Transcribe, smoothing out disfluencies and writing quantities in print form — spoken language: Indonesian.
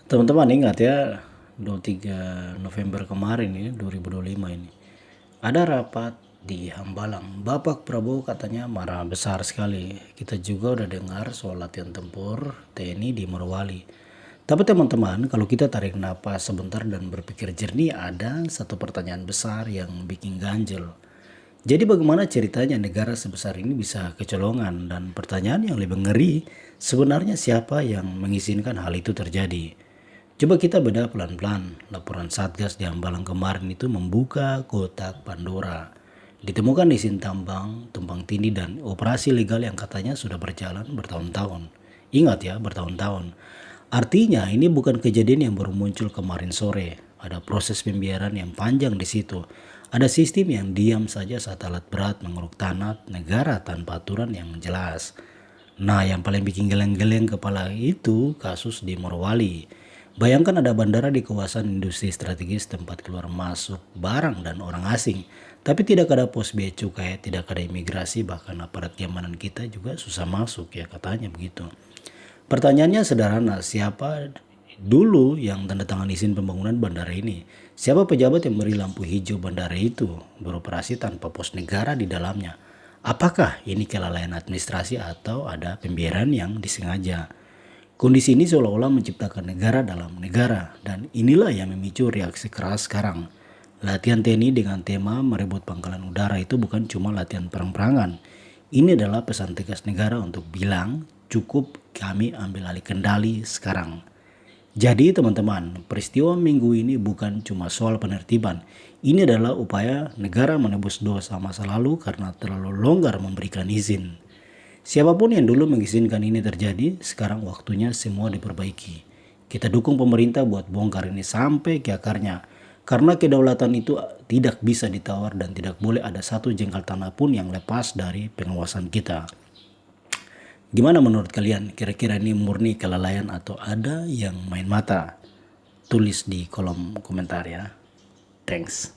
Teman-teman ingat ya, 23 November kemarin ya, 2025 ini. Ada rapat di Hambalang. Bapak Prabowo katanya marah besar sekali. Kita juga udah dengar soal latihan tempur TNI di Morowali. Tapi teman-teman, kalau kita tarik napas sebentar dan berpikir jernih, ada satu pertanyaan besar yang bikin ganjel. Jadi bagaimana ceritanya negara sebesar ini bisa kecolongan? Dan pertanyaan yang lebih ngeri, sebenarnya siapa yang mengizinkan hal itu terjadi? Coba kita bedah pelan-pelan. Laporan Satgas di Hambalang kemarin itu membuka kotak Pandora. Ditemukan izin tambang, tumpang tindih dan operasi legal yang katanya sudah berjalan bertahun-tahun. Ingat ya, bertahun-tahun. Artinya ini bukan kejadian yang baru muncul kemarin sore. Ada proses pembiaran yang panjang di situ. Ada sistem yang diam saja saat alat berat mengeruk tanah negara tanpa aturan yang jelas. Nah, yang paling bikin geleng-geleng kepala itu kasus di Morowali. Bayangkan ada bandara di kawasan industri strategis tempat keluar masuk barang dan orang asing. Tapi tidak ada pos bea cukai, tidak ada imigrasi, bahkan aparat keamanan kita juga susah masuk ya katanya begitu. Pertanyaannya sederhana, siapa dulu yang tanda tangan izin pembangunan bandara ini? Siapa pejabat yang beri lampu hijau bandara itu beroperasi tanpa pos negara di dalamnya? Apakah ini kelalaian administrasi atau ada pembiaran yang disengaja? Kondisi ini seolah-olah menciptakan negara dalam negara, dan inilah yang memicu reaksi keras sekarang. Latihan TNI dengan tema merebut pangkalan udara itu bukan cuma latihan perang-perangan. Ini adalah pesan tegas negara untuk bilang, cukup kami ambil alih kendali sekarang. Jadi teman-teman, peristiwa minggu ini bukan cuma soal penertiban. Ini adalah upaya negara menebus dosa masa lalu karena terlalu longgar memberikan izin. Siapapun yang dulu mengizinkan ini terjadi, sekarang waktunya semua diperbaiki. Kita dukung pemerintah buat bongkar ini sampai ke akarnya. Karena kedaulatan itu tidak bisa ditawar dan tidak boleh ada satu jengkal tanah pun yang lepas dari pengawasan kita. Gimana menurut kalian? Kira-kira ini murni kelalaian atau ada yang main mata? Tulis di kolom komentar ya. Thanks.